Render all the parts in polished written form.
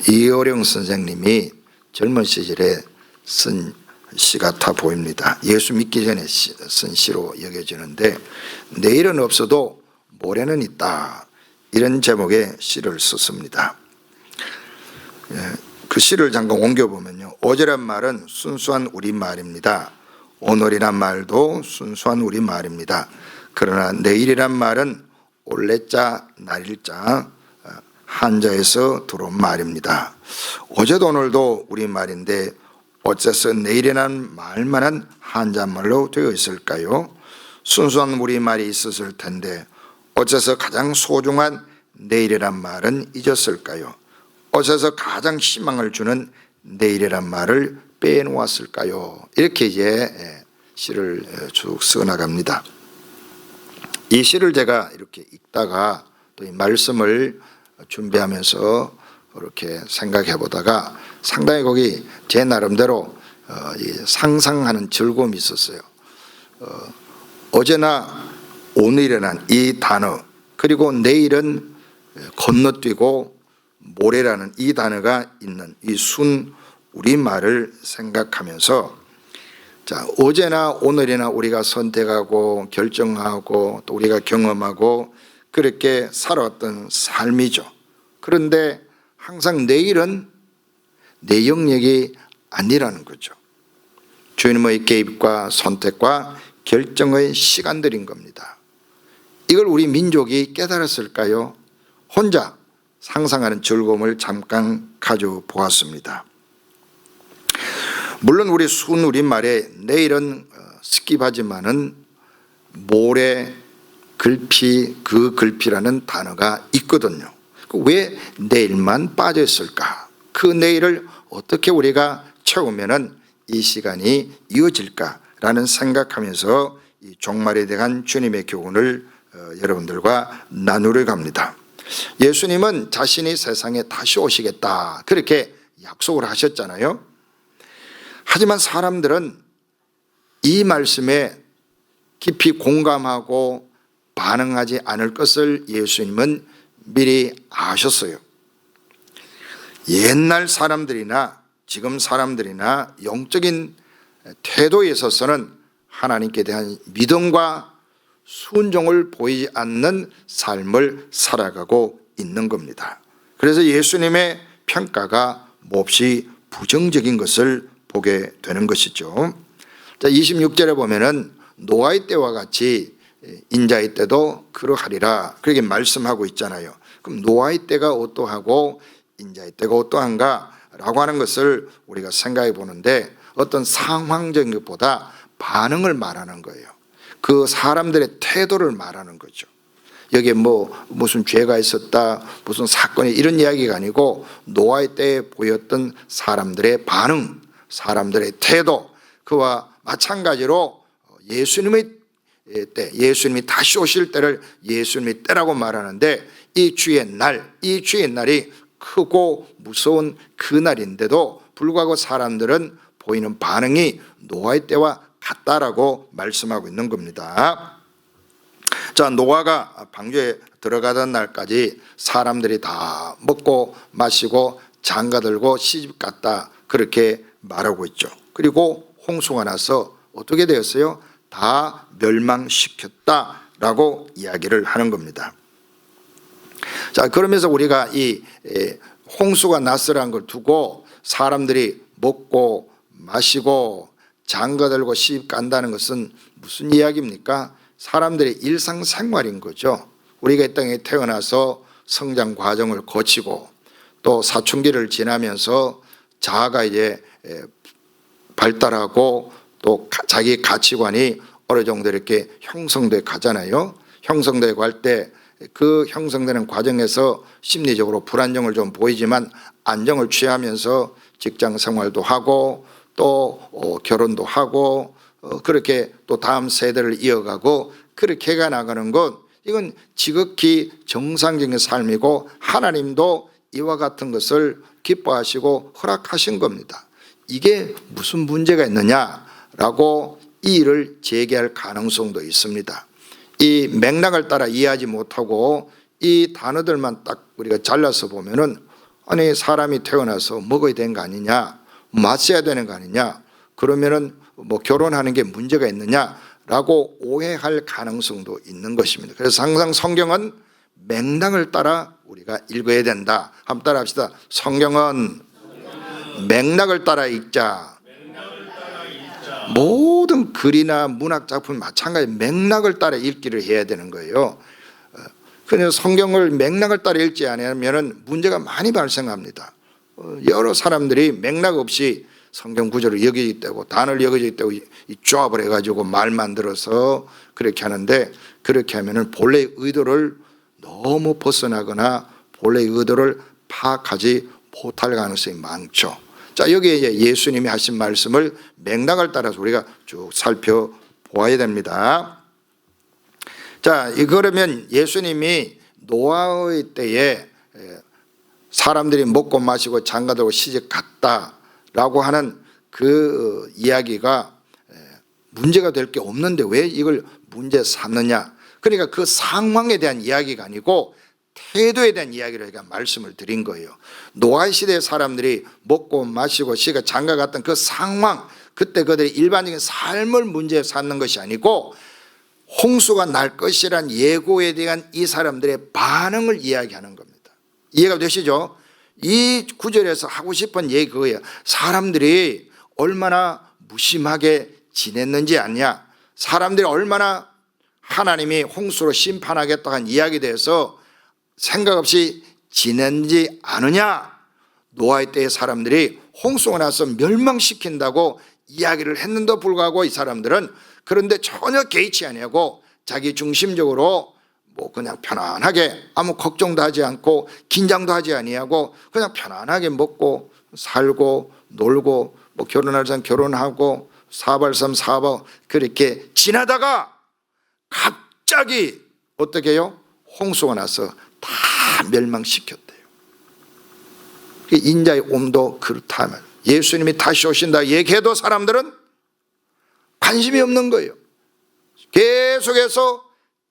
이어령 선생님이 젊은 시절에 쓴 시 같아 보입니다. 예수 믿기 전에 쓴 시로 여겨지는데, 내일은 없어도 모레는 있다, 이런 제목의 시를 썼습니다. 그 시를 잠깐 옮겨보면요, 어제란 말은 순수한 우리말입니다. 오늘이란 말도 순수한 우리말입니다. 그러나 내일이란 말은 올레자 날일자 한자에서 들어온 말입니다. 어제도 오늘도 우리말인데 어째서 내일이라는 말만은 한자말로 되어 있을까요? 순수한 우리말이 있었을 텐데 어째서 가장 소중한 내일이란 말은 잊었을까요? 어째서 가장 희망을 주는 내일이란 말을 빼놓았을까요? 이렇게 이제 시를 쭉 써나갑니다. 이 시를 제가 이렇게 읽다가 또 이 말씀을 준비하면서 이렇게 생각해 보다가 상당히 거기 제 나름대로 상상하는 즐거움이 있었어요. 어제나 오늘이라는 이 단어, 그리고 내일은 건너뛰고 모레라는 이 단어가 있는 이 순 우리말을 생각하면서, 자, 어제나 오늘이나 우리가 선택하고 결정하고 또 우리가 경험하고 그렇게 살아왔던 삶이죠. 그런데 항상 내일은 내 영역이 아니라는 거죠. 주님의 개입과 선택과 결정의 시간들인 겁니다. 이걸 우리 민족이 깨달았을까요? 혼자 상상하는 즐거움을 잠깐 가져보았습니다. 물론 우리 순 우리말에 내일은 스킵하지만은 모레, 글피, 그 글피라는 단어가 있거든요. 왜 내일만 빠져 있을까? 그 내일을 어떻게 우리가 채우면은 이 시간이 이어질까라는 생각하면서 이 종말에 대한 주님의 교훈을 여러분들과 나누려 합니다. 예수님은 자신이 세상에 다시 오시겠다, 그렇게 약속을 하셨잖아요. 하지만 사람들은 이 말씀에 깊이 공감하고 반응하지 않을 것을 예수님은 미리 아셨어요. 옛날 사람들이나 지금 사람들이나 영적인 태도에 있어서는 하나님께 대한 믿음과 순종을 보이지 않는 삶을 살아가고 있는 겁니다. 그래서 예수님의 평가가 몹시 부정적인 것을 보게 되는 것이죠. 자, 26절에 보면은 노아의 때와 같이 인자의 때도 그러하리라, 그렇게 말씀하고 있잖아요. 그럼 노아의 때가 어떠하고 인자의 때가 어떠한가 라고 하는 것을 우리가 생각해 보는데, 어떤 상황적인 것보다 반응을 말하는 거예요. 그 사람들의 태도를 말하는 거죠. 여기에 무슨 죄가 있었다, 무슨 사건이, 이런 이야기가 아니고 노아의 때에 보였던 사람들의 반응, 사람들의 태도, 그와 마찬가지로 예수님의 때, 예수님이 다시 오실 때를 예수님의 때라고 말하는데, 이 주의 날이 크고 무서운 그 날인데도 불구하고 사람들은 보이는 반응이 노아의 때와 같다라고 말씀하고 있는 겁니다. 자, 노아가 방주에 들어가던 날까지 사람들이 다 먹고 마시고 장가들고 시집 갔다, 그렇게 말하고 있죠. 그리고 홍수가 나서 어떻게 되었어요? 다 멸망시켰다라고 이야기를 하는 겁니다. 자, 그러면서 우리가 이 홍수가 났으라는 걸 두고 사람들이 먹고 마시고 장가들고 시집 간다는 것은 무슨 이야기입니까? 사람들의 일상생활인 거죠. 우리가 이 땅에 태어나서 성장 과정을 거치고 또 사춘기를 지나면서 자아가 이제 발달하고 또 자기 가치관이 어느 정도 이렇게 형성돼 가잖아요. 형성돼 갈 때 그 형성되는 과정에서 심리적으로 불안정을 좀 보이지만 안정을 취하면서 직장 생활도 하고 또 결혼도 하고 그렇게 또 다음 세대를 이어가고 그렇게 해가 나가는 것, 이건 지극히 정상적인 삶이고 하나님도 이와 같은 것을 기뻐하시고 허락하신 겁니다. 이게 무슨 문제가 있느냐라고 이 일을 제기할 가능성도 있습니다. 이 맥락을 따라 이해하지 못하고 이 단어들만 딱 우리가 잘라서 보면은 아니 사람이 태어나서 먹어야 되는 거 아니냐, 마셔야 되는 거 아니냐, 그러면은 뭐 결혼하는 게 문제가 있느냐라고 오해할 가능성도 있는 것입니다. 그래서 항상 성경은 맥락을 따라 우리가 읽어야 된다. 한번 따라 합시다. 성경은 맥락을 따라 읽자. 모든 글이나 문학 작품 마찬가지 맥락을 따라 읽기를 해야 되는 거예요. 그래서 성경을 맥락을 따라 읽지 않으면 문제가 많이 발생합니다. 여러 사람들이 맥락 없이 성경 구절을 여기있다고 단어를 여기있다고 조합을 해가지고 말 만들어서 그렇게 하는데, 그렇게 하면은 본래의 의도를 너무 벗어나거나 본래의 의도를 파악하지 못할 가능성이 많죠. 자, 여기에 이제 예수님이 하신 말씀을 맥락을 따라서 우리가 쭉 살펴보아야 됩니다. 자, 그러면 예수님이 노아의 때에 사람들이 먹고 마시고 장가들고 시집 갔다라고 하는 그 이야기가 문제가 될 게 없는데 왜 이걸 문제 삼느냐. 그러니까 그 상황에 대한 이야기가 아니고 태도에 대한 이야기를 제가 말씀을 드린 거예요. 노아 시대의 사람들이 먹고 마시고 시가 장가 갔던 그 상황, 그때 그들의 일반적인 삶을 문제 삼는 것이 아니고 홍수가 날 것이란 예고에 대한 이 사람들의 반응을 이야기하는 겁니다. 이해가 되시죠? 이 구절에서 하고 싶은 얘기 그거예요. 사람들이 얼마나 무심하게 지냈는지 아냐, 사람들이 얼마나 하나님이 홍수로 심판하겠다 한 이야기에 대해서 생각 없이 지낸지 않으냐. 노아의 때의 사람들이 홍수가 나서 멸망시킨다고 이야기를 했는데도 불구하고 이 사람들은 그런데 전혀 개의치 아니하고 자기 중심적으로 뭐 그냥 편안하게 아무 걱정도 하지 않고 긴장도 하지 아니하고 그냥 편안하게 먹고 살고 놀고 뭐 결혼할 사람 결혼하고 사발삼 사바 그렇게 지나다가 갑자기 어떻게 해요? 홍수가 나서 다 멸망시켰대요. 인자의 온도 그렇다면 예수님이 다시 오신다 얘기해도 사람들은 관심이 없는 거예요. 계속해서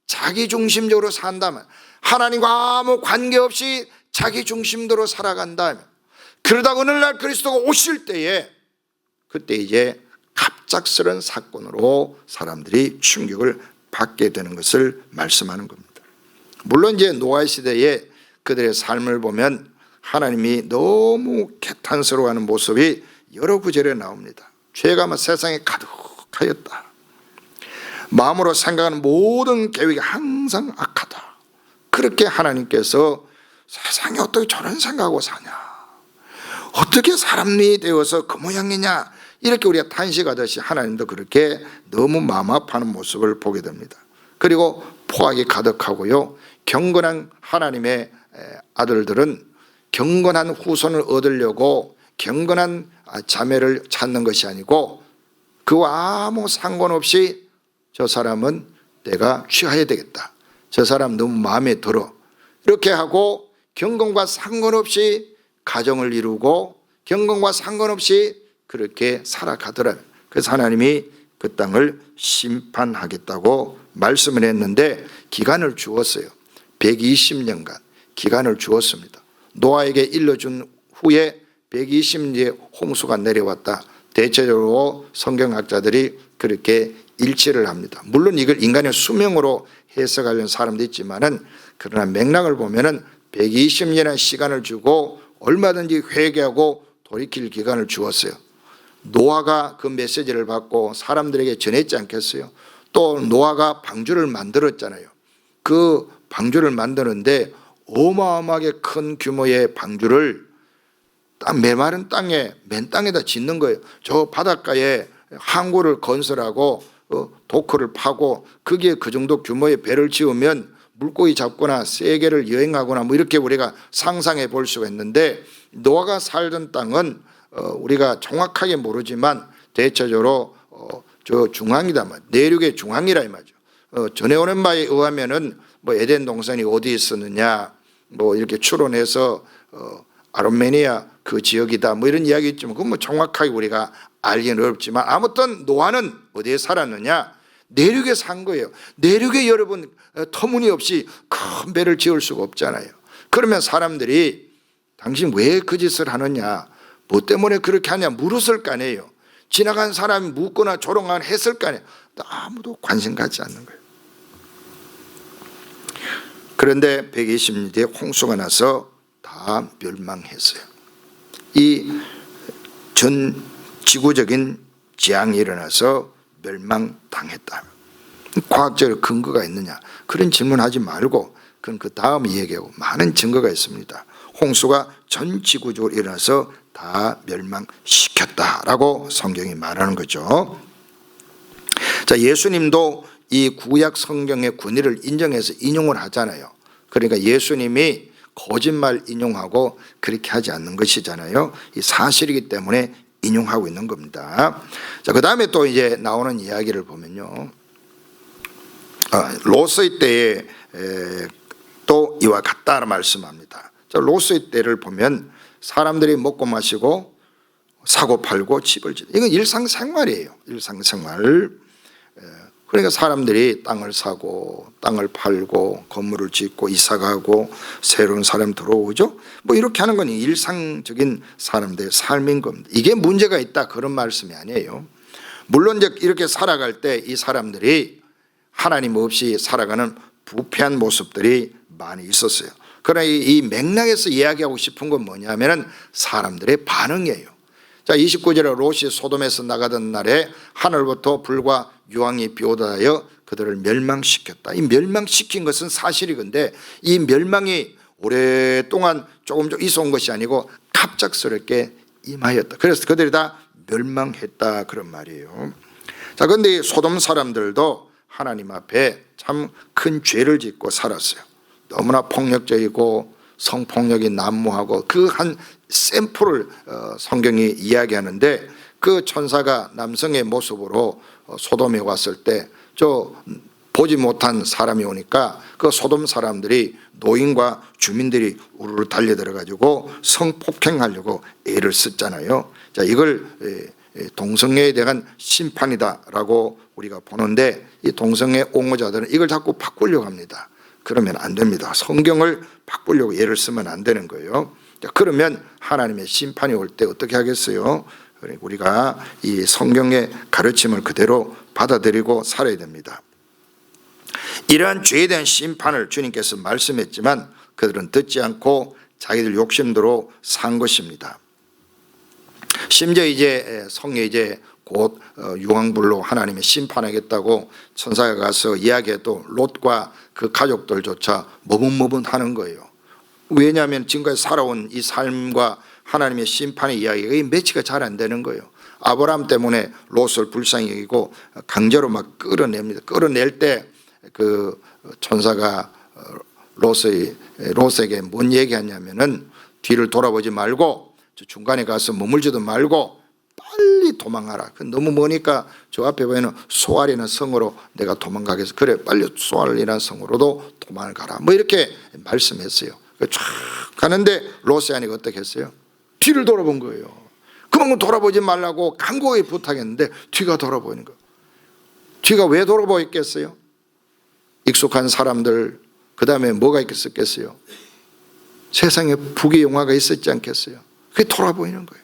자기 중심적으로 산다면, 하나님과 아무 관계없이 자기 중심대로 살아간다면, 그러다 어느 날 그리스도가 오실 때에 그때 이제 갑작스런 사건으로 사람들이 충격을 받게 되는 것을 말씀하는 겁니다. 물론 이제 노아 시대에 그들의 삶을 보면 하나님이 너무 개탄스러워하는 모습이 여러 구절에 나옵니다. 죄가 세상에 가득하였다. 마음으로 생각하는 모든 계획이 항상 악하다. 그렇게 하나님께서 세상에 어떻게 저런 생각하고 사냐, 어떻게 사람이 되어서 그 모양이냐, 이렇게 우리가 탄식하듯이 하나님도 그렇게 너무 마음 아파하는 모습을 보게 됩니다. 그리고 포악이 가득하고요, 경건한 하나님의 아들들은 경건한 후손을 얻으려고 경건한 자매를 찾는 것이 아니고 그와 아무 상관없이 저 사람은 내가 취해야 되겠다, 저 사람 너무 마음에 들어, 이렇게 하고 경건과 상관없이 가정을 이루고 경건과 상관없이 그렇게 살아가더라면 그래서 하나님이 그 땅을 심판하겠다고 말씀을 했는데 기간을 주었어요. 120년간 기간을 주었습니다. 노아에게 일러준 후에 120년의 홍수가 내려왔다. 대체적으로 성경학자들이 그렇게 일치를 합니다. 물론 이걸 인간의 수명으로 해석하려는 사람도 있지만은 그러나 맥락을 보면은 120년의 시간을 주고 얼마든지 회개하고 돌이킬 기간을 주었어요. 노아가 그 메시지를 받고 사람들에게 전했지 않겠어요? 또 노아가 방주를 만들었잖아요. 그 방주를 만드는데 어마어마하게 큰 규모의 방주를 메마른 땅에, 맨 땅에다 짓는 거예요. 저 바닷가에 항구를 건설하고 도크를 파고 거기에 그 정도 규모의 배를 지으면 물고기 잡거나 세계를 여행하거나 뭐 이렇게 우리가 상상해 볼 수가 있는데, 노아가 살던 땅은 우리가 정확하게 모르지만 대체적으로 저 중앙이다, 내륙의 중앙이라 이 말이죠. 전해오는 바에 의하면은 뭐 에덴 동산이 어디 있었느냐, 뭐 이렇게 추론해서 아르메니아 그 지역이다, 뭐 이런 이야기 있지만 그건 뭐 정확하게 우리가 알기는 어렵지만 아무튼 노아는 어디에 살았느냐, 내륙에 산 거예요. 내륙에 여러분 터무니없이 큰 배를 지을 수가 없잖아요. 그러면 사람들이 당신 왜 그 짓을 하느냐, 뭐 때문에 그렇게 하냐 물었을 거 아니에요. 지나간 사람이 묻거나 조롱하거나 했을 거 아니에요. 아무도 관심 갖지 않는 거예요. 그런데 120년 뒤에 홍수가 나서 다 멸망했어요. 이 전 지구적인 재앙이 일어나서 멸망당했다. 과학적으로 근거가 있느냐, 그런 질문하지 말고 그건 그 다음에 얘기하고, 많은 증거가 있습니다. 홍수가 전 지구적으로 일어나서 다 멸망시켰다라고 성경이 말하는 거죠. 자, 예수님도 이 구약 성경의 권위를 인정해서 인용을 하잖아요. 그러니까 예수님이 거짓말 인용하고 그렇게 하지 않는 것이잖아요. 이 사실이기 때문에 인용하고 있는 겁니다. 자, 그 다음에 또 이제 나오는 이야기를 보면요, 롯의 때에 또 이와 같다라 말씀합니다. 자, 롯의 때를 보면 사람들이 먹고 마시고 사고 팔고 집을 짓는, 이건 일상생활이에요. 일상생활. 그러니까 사람들이 땅을 사고 땅을 팔고 건물을 짓고 이사가고 새로운 사람 들어오죠. 뭐 이렇게 하는 건 일상적인 사람들의 삶인 겁니다. 이게 문제가 있다 그런 말씀이 아니에요. 물론 이제 이렇게 살아갈 때 이 사람들이 하나님 없이 살아가는 부패한 모습들이 많이 있었어요. 그러나 이 맥락에서 이야기하고 싶은 건 뭐냐면은 사람들의 반응이에요. 자, 29절에 롯이 소돔에서 나가던 날에 하늘부터 불과 유황이 비오다하여 그들을 멸망시켰다. 이 멸망시킨 것은 사실이건데 이 멸망이 오랫동안 조금 있어 온 것이 아니고 갑작스럽게 임하였다. 그래서 그들이 다 멸망했다 그런 말이에요. 자, 그런데 소돔 사람들도 하나님 앞에 참 큰 죄를 짓고 살았어요. 너무나 폭력적이고 성폭력이 난무하고 그 한 샘플을 성경이 이야기하는데, 그 천사가 남성의 모습으로 소돔에 왔을 때 저 보지 못한 사람이 오니까 그 소돔 사람들이 노인과 주민들이 우르르 달려들어 가지고 성폭행하려고 애를 썼잖아요. 자, 이걸 동성애에 대한 심판이다라고 우리가 보는데, 이 동성애 옹호자들은 이걸 자꾸 바꾸려고 합니다. 그러면 안 됩니다. 성경을 바꾸려고 예를 쓰면 안 되는 거예요. 그러면 하나님의 심판이 올 때 어떻게 하겠어요? 우리가 이 성경의 가르침을 그대로 받아들이고 살아야 됩니다. 이러한 죄에 대한 심판을 주님께서 말씀했지만 그들은 듣지 않고 자기들 욕심대로 산 것입니다. 심지어 이제 성에 이제 곧 유황불로 하나님이 심판하겠다고 천사가 가서 이야기해도 롯과 그 가족들조차 머뭇머뭇하는 거예요. 왜냐하면 지금까지 살아온 이 삶과 하나님의 심판의 이야기가 매치가 잘 안 되는 거예요. 아브라함 때문에 롯을 불쌍히 여기고 강제로 막 끌어냅니다. 끌어낼 때 그 천사가 롯에게 뭔 얘기하냐면은 뒤를 돌아보지 말고 중간에 가서 머물지도 말고 빨리 도망가라. 너무 머니까 저 앞에 보이는 소알이라는 성으로 내가 도망가겠어. 그래, 빨리 소알이라는 성으로도 도망가라. 뭐 이렇게 말씀했어요. 쫙 가는데 롯이 아니고 어떻게 했어요? 뒤를 돌아본 거예요. 그만 돌아보지 말라고 간곡히 부탁했는데 뒤가 돌아보이는 거예요. 뒤가 왜 돌아보였겠어요? 익숙한 사람들, 그 다음에 뭐가 있었겠어요? 세상에 부귀영화가 있었지 않겠어요? 그게 돌아보이는 거예요.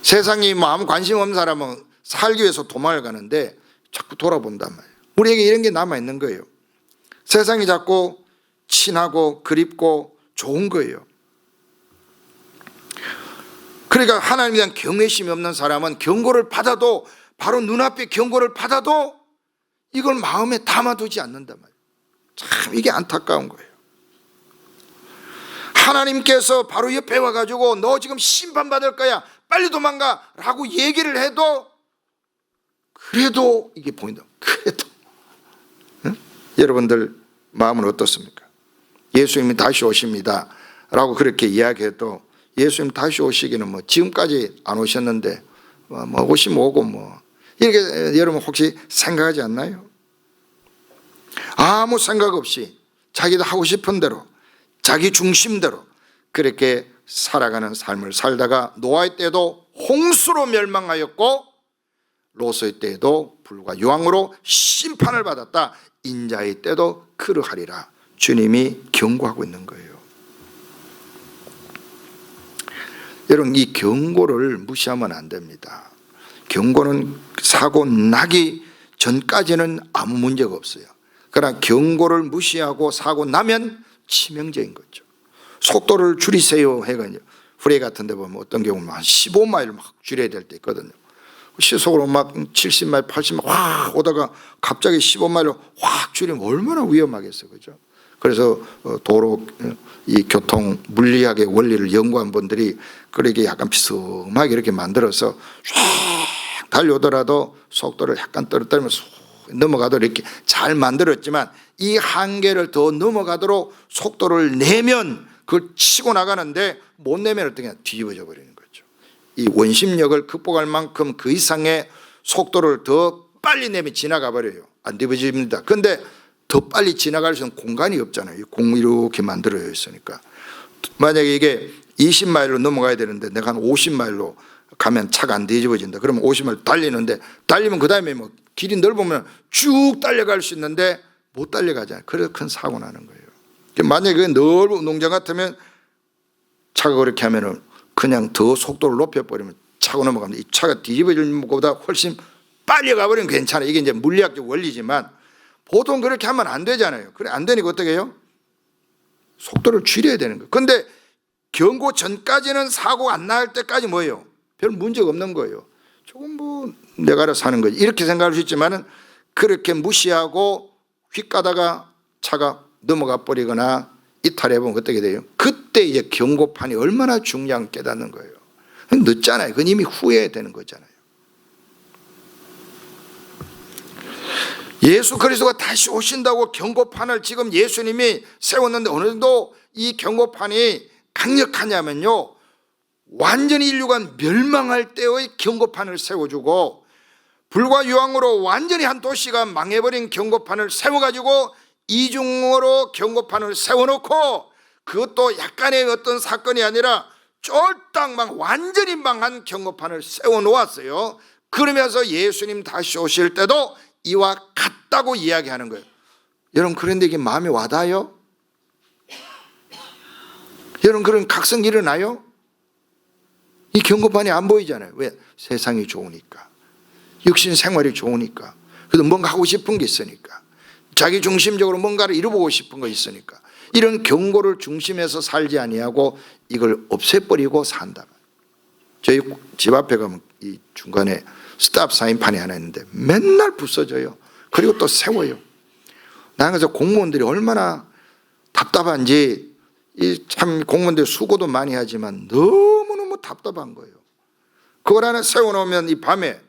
세상이 아무 관심 없는 사람은 살기 위해서 도망을 가는데 자꾸 돌아본단 말이에요. 우리에게 이런 게 남아있는 거예요. 세상이 자꾸 친하고 그립고 좋은 거예요. 그러니까 하나님에 대한 경외심이 없는 사람은 경고를 받아도, 바로 눈앞에 경고를 받아도 이걸 마음에 담아두지 않는단 말이에요. 참 이게 안타까운 거예요. 하나님께서 바로 옆에 와가지고 너 지금 심판받을 거야, 빨리 도망가 라고 얘기를 해도 그래도 이게 보인다. 그래도 응? 여러분들 마음은 어떻습니까? 예수님이 다시 오십니다 라고 그렇게 이야기해도 예수님 다시 오시기는 뭐 지금까지 안 오셨는데 뭐 오시면 오고 뭐 이렇게 여러분 혹시 생각하지 않나요? 아무 생각 없이 자기도 하고 싶은 대로 자기 중심대로 그렇게 살아가는 삶을 살다가 노아의 때도 홍수로 멸망하였고 롯의 때에도 불과 유황으로 심판을 받았다. 인자의 때도 그러하리라. 주님이 경고하고 있는 거예요. 여러분, 이 경고를 무시하면 안 됩니다. 경고는 사고 나기 전까지는 아무 문제가 없어요. 그러나 경고를 무시하고 사고 나면 치명적인 거죠. 속도를 줄이세요 해가지고 프레이 같은 데 보면 어떤 경우는 한 15마일을 막 줄여야 될 때 있거든요. 시속으로 막 70마일, 80마일 확 오다가 갑자기 15마일로 확 줄이면 얼마나 위험하겠어요. 그죠? 그래서 도로 이 교통 물리학의 원리를 연구한 분들이 그렇게 약간 비스듬하게 이렇게 만들어서 쫙 달려오더라도 속도를 약간 떨어뜨리면서 넘어가도록 이렇게 잘 만들었지만, 이 한계를 더 넘어가도록 속도를 내면 그걸 치고 나가는데 못 내면 어떻게 하냐, 뒤집어져 버리는 거죠. 이 원심력을 극복할 만큼 그 이상의 속도를 더 빨리 내면 지나가 버려요. 안 뒤집어집니다. 그런데 더 빨리 지나갈 수 있는 공간이 없잖아요. 공 이렇게 만들어져 있으니까. 만약에 이게 20마일로 넘어가야 되는데 내가 한 50마일로 가면 차가 안 뒤집어진다. 그러면 50마일 달리는데, 달리면 그 다음에 뭐 길이 넓으면 쭉 달려갈 수 있는데 못 달려가잖아요. 그래서 큰 사고 나는 거예요. 만약에 넓은 운동장 같으면 차가 그렇게 하면은 그냥 더 속도를 높여버리면 차고 넘어가면 이 차가 뒤집어지는 것보다 훨씬 빨리 가버리면 괜찮아요. 이게 이제 물리학적 원리지만 보통 그렇게 하면 안 되잖아요. 그래 안 되니까 어떻게 해요? 속도를 줄여야 되는 거예요. 그런데 경고 전까지는 사고가 안 날 때까지 뭐예요? 별 문제가 없는 거예요. 조금 뭐 내가 알아서 하는 거지, 이렇게 생각할 수 있지만은 그렇게 무시하고 휙 가다가 차가 넘어가 버리거나 이탈해보면 어떻게 돼요? 그때 이제 경고판이 얼마나 중요한 깨닫는 거예요. 늦잖아요. 그건 이미 후회해야 되는 거잖아요. 예수 그리스도가 다시 오신다고 경고판을 지금 예수님이 세웠는데 어느 정도 이 경고판이 강력하냐면요, 완전히 인류가 멸망할 때의 경고판을 세워주고, 불과 유황으로 완전히 한 도시가 망해버린 경고판을 세워가지고 이중으로 경고판을 세워놓고, 그것도 약간의 어떤 사건이 아니라 쫄딱 완전히 망한 경고판을 세워놓았어요. 그러면서 예수님 다시 오실 때도 이와 같다고 이야기하는 거예요. 여러분, 그런데 이게 마음에 와닿아요? 여러분, 그런 각성이 일어나요? 이 경고판이 안 보이잖아요. 왜? 세상이 좋으니까, 육신 생활이 좋으니까, 그래도 뭔가 하고 싶은 게 있으니까, 자기 중심적으로 뭔가를 이루고 싶은 거 있으니까 이런 경고를 중심에서 살지 아니하고 이걸 없애버리고 산다. 저희 집 앞에 가면 이 중간에 스탑 사인판이 하나 있는데 맨날 부서져요. 그리고 또 세워요. 나는 그래서 공무원들이 얼마나 답답한지, 이 참 공무원들 수고도 많이 하지만 너무너무 답답한 거예요. 그걸 하나 세워놓으면 이 밤에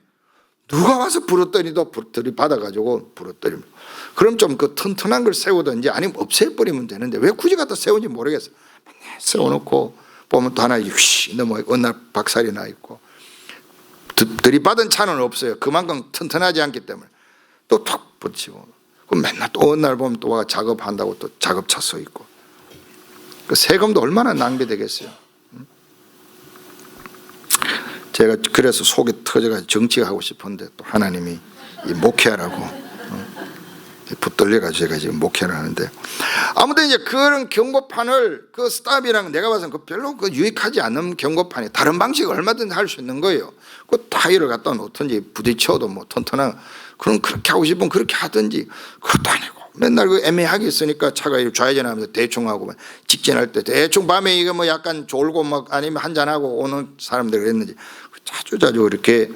누가 와서 부러뜨리도 들이받아가지고 부러뜨리면, 그럼 좀 그 튼튼한 걸 세우든지 아니면 없애버리면 되는데 왜 굳이 갖다 세우는지 모르겠어요. 맨날 세워놓고 보면 또 하나 휙 넘어, 어느 날 박살이 나 있고, 들이받은 차는 없어요. 그만큼 튼튼하지 않기 때문에 또 턱 붙이고, 그럼 맨날 또 어느 날 보면 또 와 작업한다고 또 작업차 서 있고, 그 세금도 얼마나 낭비되겠어요. 제가 그래서 속이 터져가지고 정치하고 싶은데 또 하나님이 이 목회하라고 붙들려가지고 제가 지금 목회를 하는데, 아무튼 이제 그런 경고판을, 그 스탑이랑 내가 봐서는 그 별로 그 유익하지 않은 경고판이 다른 방식을 얼마든지 할 수 있는 거예요. 그 타이어를 갖다 놓든지 부딪혀도 뭐 튼튼한, 그럼 그렇게 하고 싶으면 그렇게 하든지. 그것도 아니고 맨날 그 애매하게 있으니까 차가 좌회전하면서 대충 하고, 직진할 때 대충 밤에 이거 뭐 약간 졸고 막 아니면 한잔하고 오는 사람들 그랬는지 자주자주 이렇게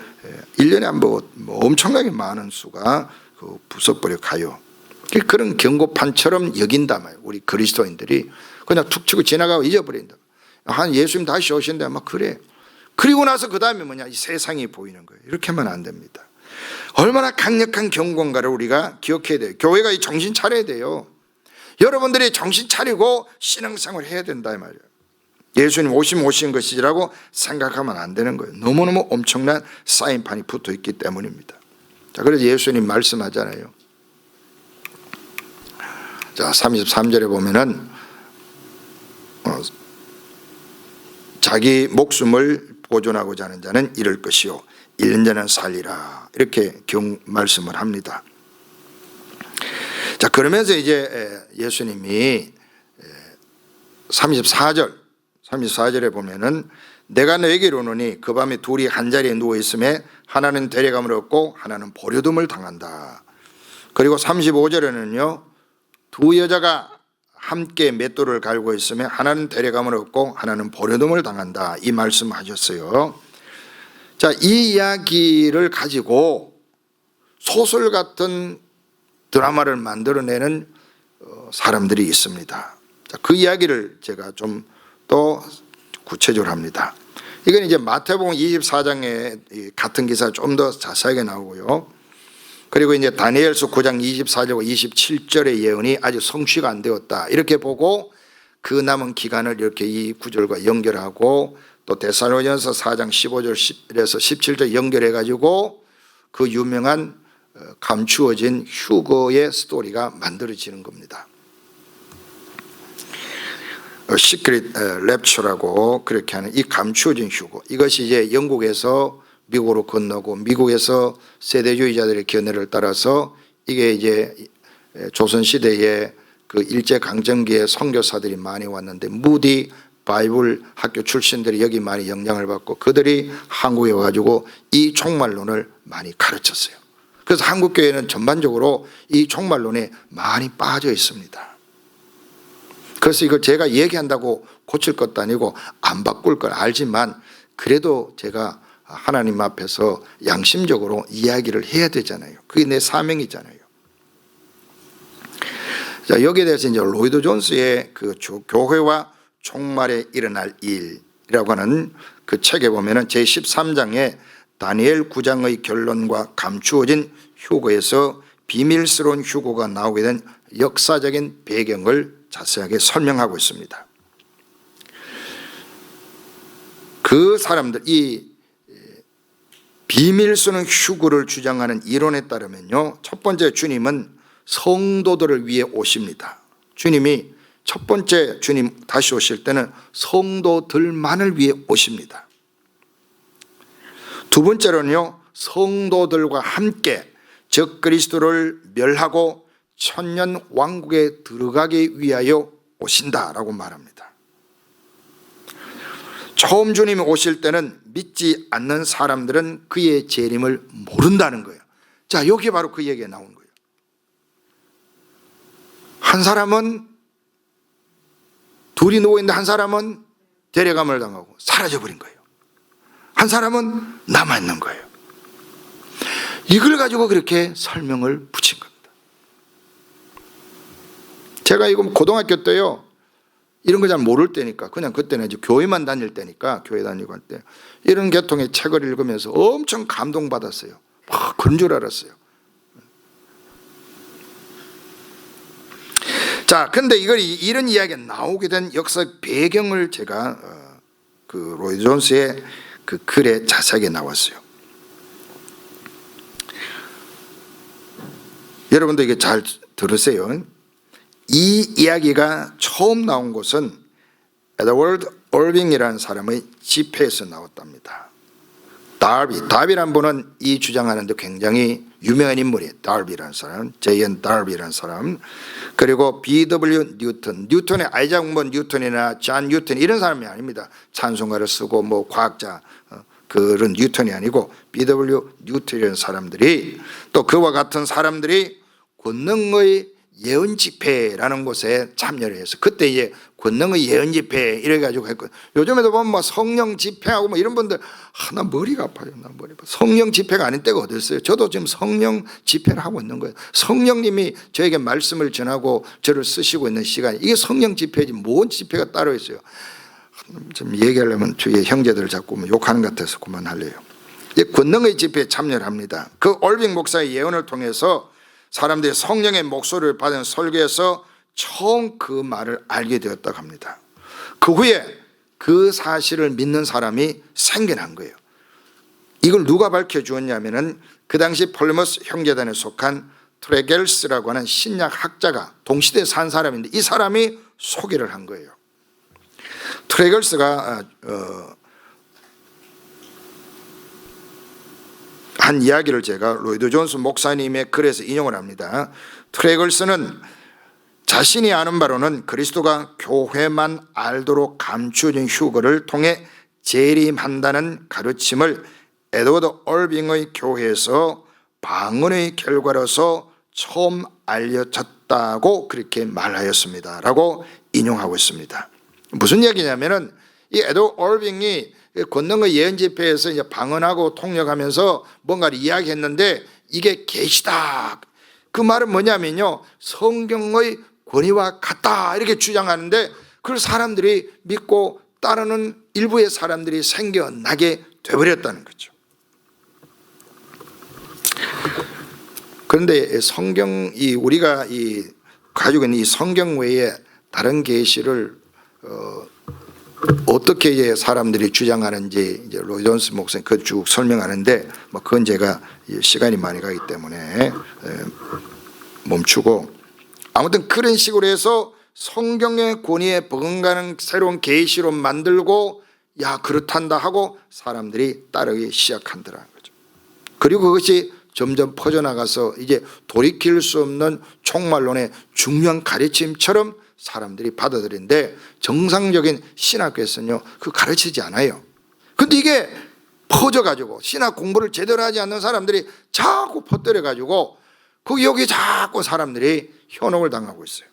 1년에 한 번 뭐 엄청나게 많은 수가 그 부숴버려 가요. 그런 경고판처럼 여긴단 말이에요. 우리 그리스도인들이 그냥 툭 치고 지나가고 잊어버린다. 한 예수님 다시 오신다 막 그래. 그리고 나서 그 다음에 뭐냐, 이 세상이 보이는 거예요. 이렇게 하면 안 됩니다. 얼마나 강력한 경고인가를 우리가 기억해야 돼요. 교회가 이 정신 차려야 돼요. 여러분들이 정신 차리고 신앙생활을 해야 된다 이 말이에요. 예수님 오신 것이라고 생각하면 안 되는 거예요. 너무너무 엄청난 사인판이 붙어 있기 때문입니다. 자, 그래서 예수님 말씀하잖아요. 자, 33절에 보면은 자기 목숨을 보존하고자 하는 자는 잃을 것이요 잃는 자는 살리라, 이렇게 말씀을 합니다. 자, 그러면서 이제 예수님이 34절 34절에 보면은 내가 너에게 이르노니 그 밤에 둘이 한자리에 누워있음에 하나는 데려감을 얻고 하나는 버려둠을 당한다. 그리고 35절에는요 두 여자가 함께 맷돌을 갈고 있으며 하나는 데려감을 얻고 하나는 버려둠을 당한다. 이 말씀하셨어요. 자, 이 이야기를 가지고 소설 같은 드라마를 만들어내는 사람들이 있습니다. 자, 그 이야기를 제가 좀 또 구체적으로 합니다. 이건 이제 마태복음 24장에 같은 기사 좀 더 자세하게 나오고요. 그리고 이제 다니엘서 9장 24절과 27절의 예언이 아직 성취가 안 되었다. 이렇게 보고 그 남은 기간을 이렇게 이 구절과 연결하고 또 데살로니가서 4장 15절에서 17절 연결해 가지고 그 유명한 감추어진 휴거의 스토리가 만들어지는 겁니다. 시크릿 랩처라고 그렇게 하는 이 감추어진 휴거, 이것이 이제 영국에서 미국으로 건너고 미국에서 세대주의자들의 견해를 따라서 이게 이제 조선시대에 그 일제강점기에 선교사들이 많이 왔는데 무디 바이블 학교 출신들이 여기 많이 영향을 받고 그들이 한국에 와가지고 이 종말론을 많이 가르쳤어요. 그래서 한국교회는 전반적으로 이 종말론에 많이 빠져 있습니다. 그래서 이걸 제가 얘기한다고 고칠 것도 아니고 안 바꿀 걸 알지만 그래도 제가 하나님 앞에서 양심적으로 이야기를 해야 되잖아요. 그게 내 사명이잖아요. 자, 여기에 대해서 이제 로이드 존스의 그 교회와 종말에 일어날 일이라고 하는 그 책에 보면은 제13장에 다니엘 9장의 결론과 감추어진 휴거에서 비밀스러운 휴거가 나오게 된 역사적인 배경을 자세하게 설명하고 있습니다. 그 사람들, 이 비밀스러운 휴거를 주장하는 이론에 따르면요, 첫 번째 주님은 성도들을 위해 오십니다. 주님이 첫 번째 주님 다시 오실 때는 성도들만을 위해 오십니다. 두 번째로는요, 성도들과 함께 적 그리스도를 멸하고 천년 왕국에 들어가기 위하여 오신다라고 말합니다. 처음 주님이 오실 때는 믿지 않는 사람들은 그의 재림을 모른다는 거예요. 자, 여기 바로 그 얘기가 나온 거예요. 한 사람은 둘이 누워있는데 한 사람은 데려감을 당하고 사라져버린 거예요. 한 사람은 남아있는 거예요. 이걸 가지고 그렇게 설명을 붙인 겁니다. 제가 이거 고등학교 때요, 이런 거 잘 모를 때니까, 그냥 그때는 이제 교회만 다닐 때니까, 교회 다니고 할 때, 이런 계통의 책을 읽으면서 엄청 감동받았어요. 막 그런 줄 알았어요. 자, 근데 이런 이야기가 나오게 된 역사 배경을 제가 그 로이드 존스의 그 글에 자세하게 나왔어요. 여러분도 이게 잘 들으세요. 이 이야기가 처음 나온 곳은 에드워드 얼빙이라는 사람의 집회에서 나왔답니다. 다비라는 분은 이 주장하는데 굉장히 유명한 인물이에요. 다비라는 사람, J.N. 다비라는 사람, 그리고 B.W. 뉴턴의 아이작 뉴턴이나 존 뉴턴 이런 사람이 아닙니다. 찬송가를 쓰고 뭐 과학자 그런 뉴턴이 아니고 B.W. 뉴턴이라는 사람들이, 또 그와 같은 사람들이 권능의 예언 집회라는 곳에 참여를 해서 그때 이제 권능의 예언 집회 이래가지고 했거든요. 요즘에도 보면 뭐 성령 집회하고 뭐 이런 분들, 나 머리가 아파요. 성령 집회가 아닌 때가 어디 있어요. 저도 지금 성령 집회를 하고 있는 거예요. 성령님이 저에게 말씀을 전하고 저를 쓰시고 있는 시간이, 이게 성령 집회지 뭔 집회가 따로 있어요. 좀 얘기하려면 주위에 형제들을 자꾸 욕하는 것 같아서 그만할래요. 권능의 집회에 참여를 합니다. 그 올빙 목사의 예언을 통해서 사람들이 성령의 목소리를 받은 설교에서 처음 그 말을 알게 되었다고 합니다. 그 후에 그 사실을 믿는 사람이 생겨난 거예요. 이걸 누가 밝혀주었냐면은 그 당시 폴레머스 형제단에 속한 트레겔스라고 하는 신약 학자가 동시대에 산 사람인데, 이 사람이 소개를 한 거예요. 트레겔스가 한 이야기를 제가 로이드 존스 목사님의 글에서 인용을 합니다. 트레겔스는 자신이 아는 바로는 그리스도가 교회만 알도록 감추어진 휴거를 통해 재림한다는 가르침을 에드워드 얼빙의 교회에서 방언의 결과로서 처음 알려졌다고 그렇게 말하였습니다 라고 인용하고 있습니다. 무슨 얘기냐면은 이 에드워드 얼빙이 권능의 예언 집회에서 이제 방언하고 통역하면서 뭔가를 이야기했는데 이게 계시다, 그 말은 뭐냐면요, 성경의 권위와 같다 이렇게 주장하는데 그걸 사람들이 믿고 따르는 일부의 사람들이 생겨나게 되어버렸다는 거죠. 그런데 성경이 우리가 가지고 있는 이 성경 외에 다른 계시를 어떻게 사람들이 주장하는지 이제 로이 존스 목사님 그 쭉 설명하는데 뭐 그건 제가 시간이 많이 가기 때문에 멈추고, 아무튼 그런 식으로 해서 성경의 권위에 버금가는 새로운 계시로 만들고 야 그렇단다 하고 사람들이 따르기 시작한다는 거죠. 그리고 그것이 점점 퍼져나가서 이제 돌이킬 수 없는 종말론의 중요한 가르침처럼 사람들이 받아들이는데 정상적인 신학교에서는요 그 가르치지 않아요. 근데 이게 퍼져가지고 신학 공부를 제대로 하지 않는 사람들이 자꾸 퍼뜨려가지고 여기 자꾸 사람들이 현혹을 당하고 있어요.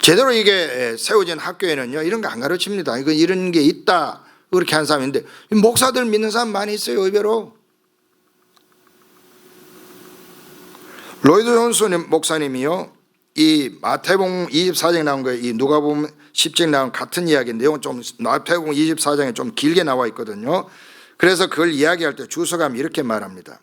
제대로 이게 세워진 학교에는요 이런 거 안 가르칩니다. 이거 이런 게 있다 그렇게 한 사람인데 목사들 믿는 사람 많이 있어요. 의외로 로이드 존스 목사님이요 이 마태복음 24장에 나온 거예요. 이 누가복음 10장에 나온 같은 이야기인데 이건 좀 마태복음 24장에 좀 길게 나와 있거든요. 그래서 그걸 이야기할 때 주석하면 이렇게 말합니다.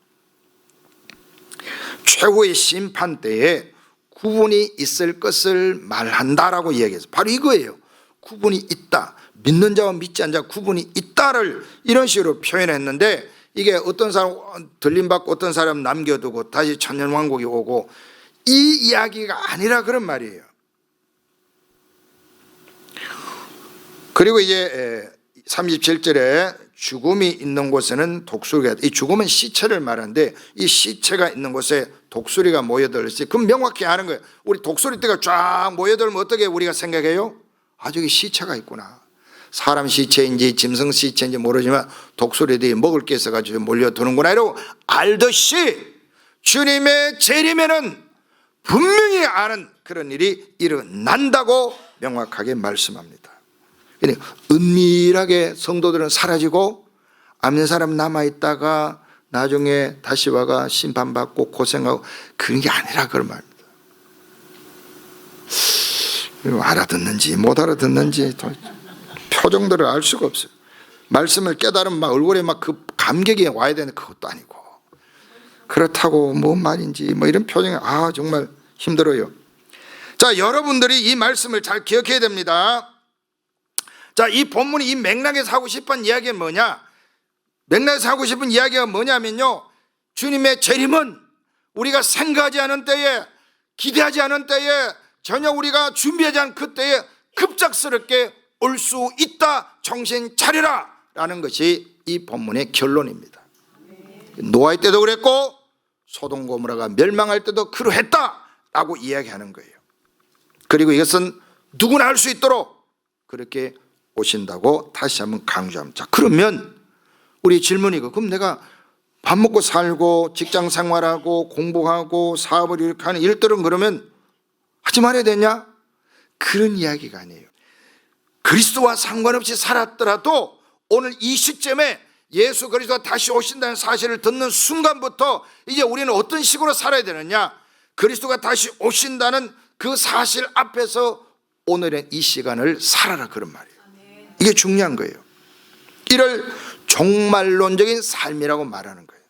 최후의 심판 때에 구분이 있을 것을 말한다라고 이야기해서 바로 이거예요. 구분이 있다, 믿는 자와 믿지 않는 자 구분이 있다를 이런 식으로 표현했는데 이게 어떤 사람 들림받고 어떤 사람 남겨두고 다시 천년왕국이 오고 이 이야기가 아니라 그런 말이에요. 그리고 이제 37절에 죽음이 있는 곳에는 독수리가, 이 죽음은 시체를 말하는데 이 시체가 있는 곳에 독수리가 모여들었지. 그럼 명확히 아는 거예요. 우리 독수리 떼가 쫙 모여들면 어떻게 우리가 생각해요? 아 저기 시체가 있구나. 사람 시체인지 짐승 시체인지 모르지만 독수리들이 먹을 게 있어가지고 몰려드는구나 이러고 알듯이 주님의 재림에는 분명히 아는 그런 일이 일어난다고 명확하게 말씀합니다. 은밀하게 성도들은 사라지고 아는 사람 남아있다가 나중에 다시 와가 심판받고 고생하고 그런 게 아니라 그런 말입니다. 알아듣는지 못 알아듣는지 표정들을 알 수가 없어요. 말씀을 깨달으면 막 얼굴에 막 그 감격이 와야 되는데 그것도 아니고 그렇다고 뭔 말인지 뭐 이런 표정이 정말 힘들어요. 자, 여러분들이 이 말씀을 잘 기억해야 됩니다. 자, 이 본문이 이 맥락에서 하고 싶은 이야기는 뭐냐? 맥락에서 하고 싶은 이야기가 뭐냐면요, 주님의 재림은 우리가 생각하지 않은 때에, 기대하지 않은 때에, 전혀 우리가 준비하지 않은 그때에 급작스럽게 올 수 있다. 정신 차리라 라는 것이 이 본문의 결론입니다. 노아의 때도 그랬고 소돔 고모라가 멸망할 때도 그러했다 라고 이야기하는 거예요. 그리고 이것은 누구나 알 수 있도록 그렇게 오신다고 다시 한번 강조합니다. 자, 그러면 우리 질문이고, 그럼 내가 밥 먹고 살고 직장 생활하고 공부하고 사업을 이렇게 하는 일들은 그러면 하지 말아야 되냐? 그런 이야기가 아니에요. 그리스도와 상관없이 살았더라도 오늘 이 시점에 예수 그리스도가 다시 오신다는 사실을 듣는 순간부터 이제 우리는 어떤 식으로 살아야 되느냐? 그리스도가 다시 오신다는 그 사실 앞에서 오늘의 이 시간을 살아라, 그런 말이에요. 이게 중요한 거예요. 이를 종말론적인 삶이라고 말하는 거예요.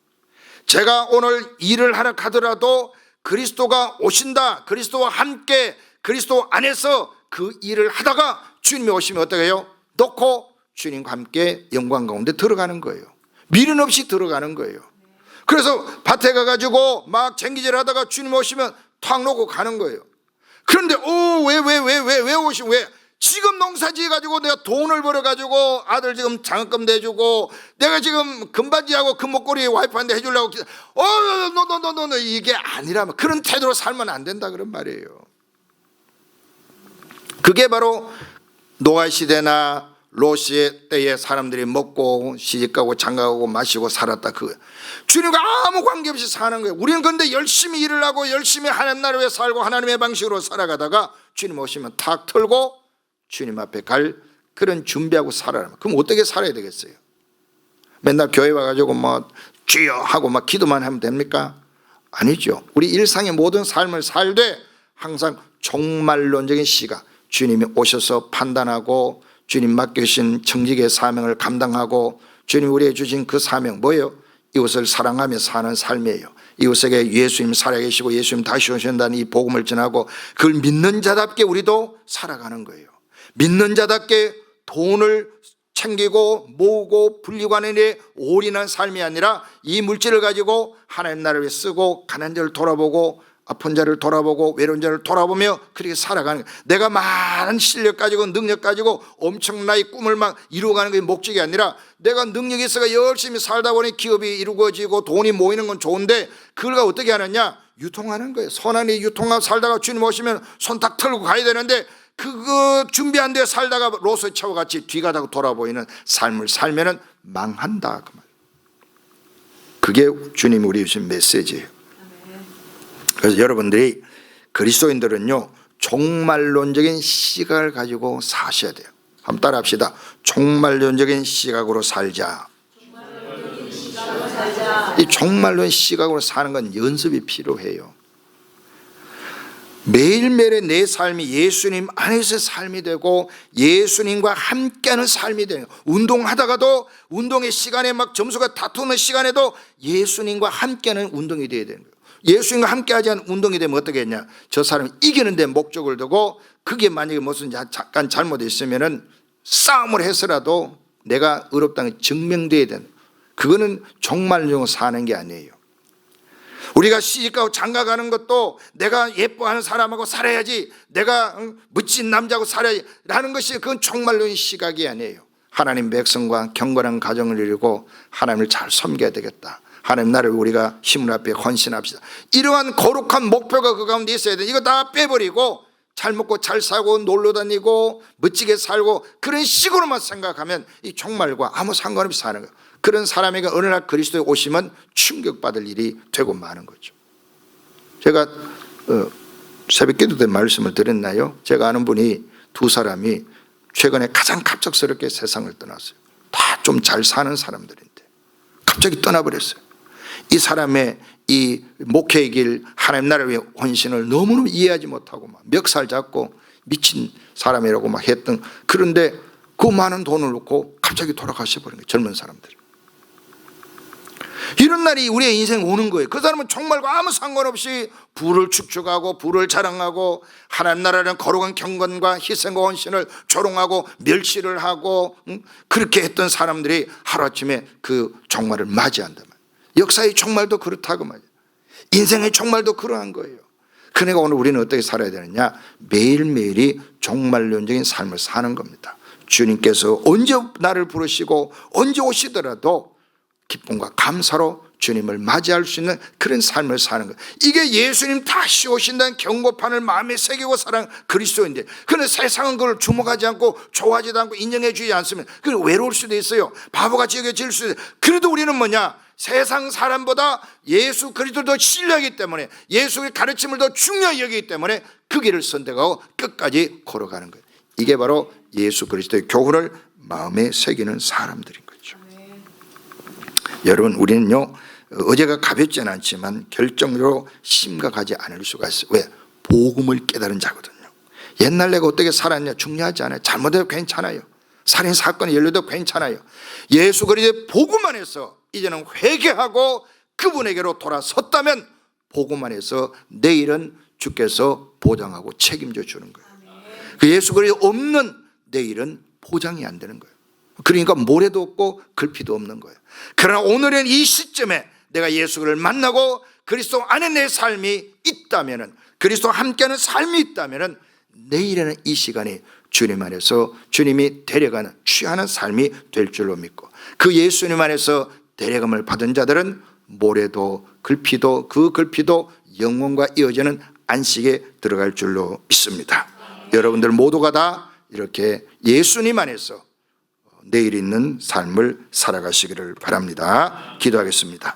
제가 오늘 일을 하러 가더라도 그리스도가 오신다, 그리스도와 함께 그리스도 안에서 그 일을 하다가 주님이 오시면 어떻게 해요? 놓고 주님과 함께 영광 가운데 들어가는 거예요. 미련 없이 들어가는 거예요. 그래서 밭에 가가지고 막 쟁기질 하다가 주님 오시면 탁 놓고 가는 거예요. 그런데 왜 오시면 왜 지금 농사 지어가지고 내가 돈을 벌어가지고 아들 지금 장학금 내주고 내가 지금 금반지하고 금목걸이 와이프한테 해주려고 노노노노노 이게 아니라면 그런 태도로 살면 안 된다 그런 말이에요. 그게 바로 노아 시대나 롯 시대 때의 사람들이 먹고 시집가고 장가가고 마시고 살았다 그거예요. 주님과 아무 관계없이 사는 거예요. 우리는 그런데 열심히 일을 하고 열심히 하나님 나라를 위해 살고 하나님의 방식으로 살아가다가 주님 오시면 탁 털고 주님 앞에 갈 그런 준비하고 살아라. 그럼 어떻게 살아야 되겠어요? 맨날 교회 와가지고 뭐 주여 하고 막 기도만 하면 됩니까? 아니죠. 우리 일상의 모든 삶을 살되 항상 종말론적인 시각, 주님이 오셔서 판단하고 주님 맡기신 청직의 사명을 감당하고 주님 우리에게 주신 그 사명 뭐예요? 이웃을 사랑하며 사는 삶이에요. 이웃에게 예수님 살아계시고 예수님 다시 오신다는 이 복음을 전하고 그걸 믿는 자답게 우리도 살아가는 거예요. 믿는 자답게 돈을 챙기고 모으고 불리고 하는 일에 올인한 삶이 아니라 이 물질을 가지고 하나님 나라를 위해 쓰고 가난한 자를 돌아보고 아픈 자를 돌아보고 외로운 자를 돌아보며 그렇게 살아가는 거예요. 내가 많은 실력 가지고 능력 가지고 엄청나게 꿈을 막 이루어가는 게 목적이 아니라 내가 능력이 있어가 열심히 살다 보니 기업이 이루어지고 돈이 모이는 건 좋은데 그걸 어떻게 하느냐? 유통하는 거예요. 선한 일 유통하고 살다가 주님 오시면 손 딱 털고 가야 되는데 그거 준비 안 돼 살다가 롯의 차와 같이 뒤가다가 돌아보이는 삶을 살면은 망한다 그 말. 그게 주님이 우리 주신 메시지예요. 그래서 여러분들이 그리스도인들은요 종말론적인 시각을 가지고 사셔야 돼요. 한번 따라 합시다. 종말론적인 시각으로 살자. 이 종말론 시각으로 사는 건 연습이 필요해요. 매일매일의 내 삶이 예수님 안에서의 삶이 되고 예수님과 함께하는 삶이 되는 거예요. 운동하다가도 운동의 시간에 막 점수가 다투는 시간에도 예수님과 함께하는 운동이 되어야 되는 거예요. 예수님과 함께하지 않은 운동이 되면 어떻게 했냐? 저 사람이 이기는 데 목적을 두고 그게 만약에 무슨 잠깐 잘못했으면 싸움을 해서라도 내가 의롭다는 게 증명돼야 되는, 그거는 종말론으로 사는 게 아니에요. 우리가 시집가고 장가가는 것도 내가 예뻐하는 사람하고 살아야지, 내가 멋진 남자하고 살아야지 라는 것이 그건 종말론의 시각이 아니에요. 하나님 백성과 경건한 가정을 이루고 하나님을 잘 섬겨야 되겠다, 하나님 나라를 우리가 힘을 앞에 헌신합시다, 이러한 거룩한 목표가 그 가운데 있어야 돼. 이거 다 빼버리고 잘 먹고 잘 사고 놀러 다니고 멋지게 살고 그런 식으로만 생각하면 이 종말과 아무 상관없이 사는 거예요. 그런 사람에게 어느 날 그리스도에 오시면 충격받을 일이 되고 마는 거죠. 제가 새벽기도 때 말씀을 드렸나요? 제가 아는 분이 두 사람이 최근에 가장 갑작스럽게 세상을 떠났어요. 다 좀 잘 사는 사람들인데 갑자기 떠나버렸어요. 이 사람의 이 목회의 길, 하나님 나라를 위해 헌신을 너무너무 이해하지 못하고 막 멱살 잡고 미친 사람이라고 막 했던, 그런데 그 많은 돈을 놓고 갑자기 돌아가셔 버린 거예요. 젊은 사람들이. 이런 날이 우리의 인생에 오는 거예요. 그 사람은 종말과 아무 상관없이 부를 축축하고 부를 자랑하고 하나님 나라는 거룩한 경건과 희생과 헌신을 조롱하고 멸시를 하고 그렇게 했던 사람들이 하루아침에 그 종말을 맞이한단 말이에요. 역사의 종말도 그렇다고 말이에요. 인생의 종말도 그러한 거예요. 그러니까 오늘 우리는 어떻게 살아야 되느냐? 매일매일이 종말론적인 삶을 사는 겁니다. 주님께서 언제 나를 부르시고 언제 오시더라도 기쁨과 감사로 주님을 맞이할 수 있는 그런 삶을 사는 거예요. 이게 예수님 다시 오신다는 경고판을 마음에 새기고 살아가는 그리스도인데, 그런데 세상은 그걸 주목하지 않고 좋아하지도 않고 인정해 주지 않으면 그건 외로울 수도 있어요. 바보같이 여겨질 수도 있어요. 그래도 우리는 뭐냐? 세상 사람보다 예수 그리스도를 더 신뢰하기 때문에, 예수의 가르침을 더 중요히 여기기 때문에 그 길을 선택하고 끝까지 걸어가는 거예요. 이게 바로 예수 그리스도의 교훈을 마음에 새기는 사람들인 거죠. 여러분, 우리는요 어제가 가볍지는 않지만 결정적으로 심각하지 않을 수가 있어요. 왜? 복음을 깨달은 자거든요. 옛날 내가 어떻게 살았냐 중요하지 않아요. 잘못해도 괜찮아요. 살인 사건이 열려도 괜찮아요. 예수 그리스도의 복음 안에서 이제는 회개하고 그분에게로 돌아섰다면 복음 안에서 내일은 주께서 보장하고 책임져 주는 거예요. 그 예수 그리스도 없는 내일은 보장이 안 되는 거예요. 그러니까 모래도 없고 글피도 없는 거예요. 그러나 오늘은 이 시점에 내가 예수를 만나고 그리스도 안에 내 삶이 있다면은, 그리스도와 함께하는 삶이 있다면은 내일에는 이 시간이 주님 안에서 주님이 데려가는 취하는 삶이 될 줄로 믿고, 그 예수님 안에서 데려감을 받은 자들은 모래도 글피도 그 글피도 영원과 이어지는 안식에 들어갈 줄로 믿습니다. 여러분들 모두가 다 이렇게 예수님 안에서 내일 있는 삶을 살아가시기를 바랍니다. 기도하겠습니다.